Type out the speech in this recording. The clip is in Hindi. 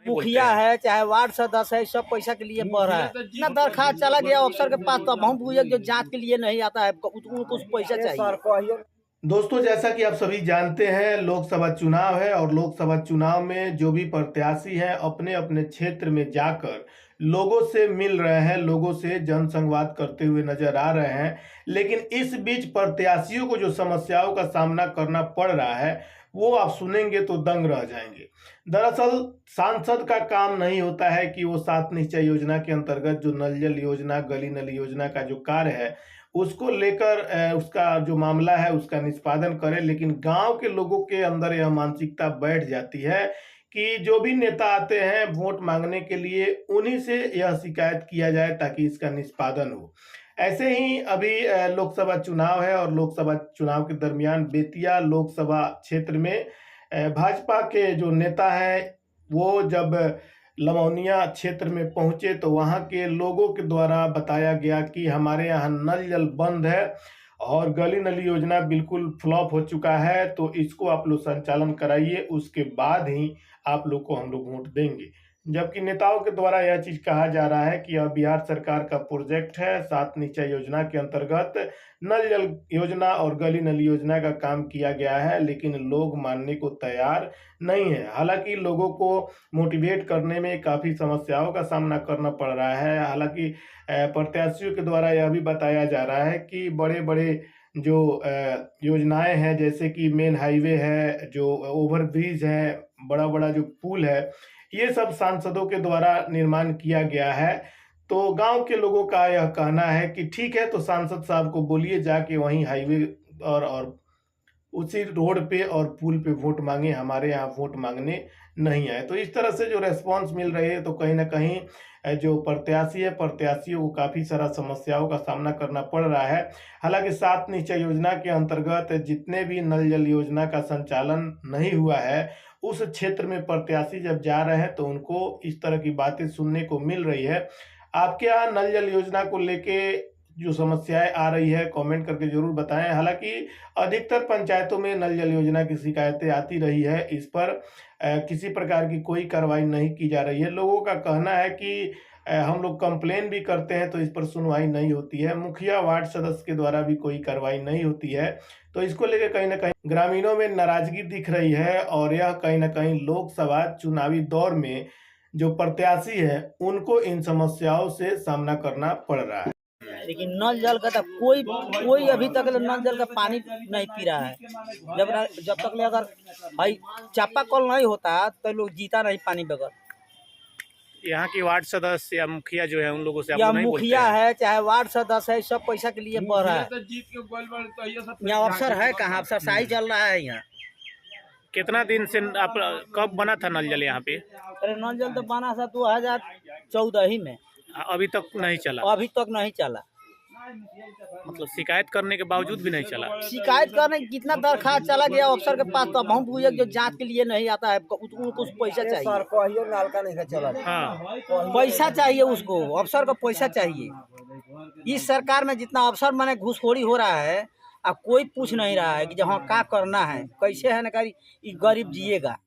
मुखिया है चाहे वार्ड सदस्य है, सब पैसा के लिए बढ़ रहा है। इतना दरखास्त चला गया अफसर के पास, तब हम पूछे जो जांच के लिए नहीं आता है, उनको कुछ पैसा चाहिए। दोस्तों, जैसा कि आप सभी जानते हैं, लोकसभा चुनाव है और लोकसभा चुनाव में जो भी प्रत्याशी हैं अपने अपने क्षेत्र में जाकर लोगों से मिल रहे हैं, लोगों से जनसंवाद करते हुए नजर आ रहे हैं। लेकिन इस बीच प्रत्याशियों को जो समस्याओं का सामना करना पड़ रहा है वो आप सुनेंगे तो दंग रह जाएंगे। दरअसल सांसद का काम नहीं होता है कि वो 7 निश्चय योजना के अंतर्गत जो नल जल योजना, गली नली योजना का जो कार्य है उसको लेकर उसका जो मामला है उसका निष्पादन करे, लेकिन गांव के लोगों के अंदर यह मानसिकता बैठ जाती है कि जो भी नेता आते हैं वोट मांगने के लिए उन्हीं से यह शिकायत किया जाए ताकि इसका निष्पादन हो। ऐसे ही अभी लोकसभा चुनाव है और लोकसभा चुनाव के दरमियान बेतिया लोकसभा क्षेत्र में भाजपा के जो नेता हैं वो जब लमौनिया क्षेत्र में पहुंचे तो वहां के लोगों के द्वारा बताया गया कि हमारे यहाँ नल जल बंद है और गली नली योजना बिल्कुल फ्लॉप हो चुका है, तो इसको आप लोग संचालन कराइए, उसके बाद ही आप लोग को हम लोग वोट देंगे। जबकि नेताओं के द्वारा यह चीज कहा जा रहा है कि यह बिहार सरकार का प्रोजेक्ट है, 7 निश्चय योजना के अंतर्गत नल जल योजना और गली नली योजना का काम किया गया है, लेकिन लोग मानने को तैयार नहीं है। हालांकि लोगों को मोटिवेट करने में काफी समस्याओं का सामना करना पड़ रहा है। हालांकि प्रत्याशियों के द्वारा यह भी बताया जा रहा है कि बड़े बड़े जो योजनाएं हैं, जैसे कि मेन हाईवे है, जो ओवर ब्रिज है, बड़ा बड़ा जो पुल है, ये सब सांसदों के द्वारा निर्माण किया गया है। तो गांव के लोगों का यह कहना है कि ठीक है, तो सांसद साहब को बोलिए जाके वहीं हाईवे और उसी रोड पे और पुल पे वोट मांगे, हमारे यहाँ वोट मांगने नहीं आए। तो इस तरह से जो रेस्पॉन्स मिल रही है, तो कहीं ना कहीं जो प्रत्याशी है, प्रत्याशियों को काफी सारा समस्याओं का सामना करना पड़ रहा है। हालांकि 7 निश्चय योजना के अंतर्गत जितने भी नल जल योजना का संचालन नहीं हुआ है, उस क्षेत्र में प्रत्याशी जब जा रहे हैं तो उनको इस तरह की बातें सुनने को मिल रही है। आपके यहाँ नल जल योजना को लेके जो समस्याएं आ रही है, कमेंट करके जरूर बताएं। हालांकि अधिकतर पंचायतों में नल जल योजना की शिकायतें आती रही है, इस पर किसी प्रकार की कोई कार्रवाई नहीं की जा रही है। लोगों का कहना है कि हम लोग कंप्लेन भी करते हैं तो इस पर सुनवाई नहीं होती है, मुखिया वार्ड सदस्य के द्वारा भी कोई कार्रवाई नहीं होती है। तो इसको लेकर कहीं ना कहीं ग्रामीणों में नाराजगी दिख रही है और यह कहीं ना कहीं लोकसभा चुनावी दौर में जो प्रत्याशी है उनको इन समस्याओं से सामना करना पड़ रहा है। लेकिन नल जल का तो कोई अभी तक नल जल का पानी नहीं पी रहा है। जब तक ले अगर भाई चापाकल नहीं होता तो लोग जीता नहीं पानी बगैर। यहाँ की वार्ड सदस्य या मुखिया जो है उन लोगों से आप या नहीं मुखिया बोलते हैं? है चाहे वार्ड सदस्य है, सब पैसा के लिए बढ़ रहा है। यहाँ अफसर है कहाँ, अफसर शाही चल रहा है यहाँ। कितना दिन से आप कब बना था नल जल यहाँ पे? अरे नल जल तो बना था 2014 ही में, अभी तक नहीं चला? अभी तक नहीं चला। मतलब शिकायत करने के बावजूद भी नहीं चला? शिकायत करने कितना दरखास्त चला गया अफसर के पास, तब हम पूछे जो जांच के लिए नहीं आता है, उनको कुछ पैसा चाहिए। हाँ, पैसा चाहिए उसको, अफसर को पैसा चाहिए। इस सरकार में जितना अफसर माने घूसखोरी हो रहा है, अब कोई पूछ नहीं रहा है कि जहाँ क्या करना है, कैसे है ना, गरीब जिएगा।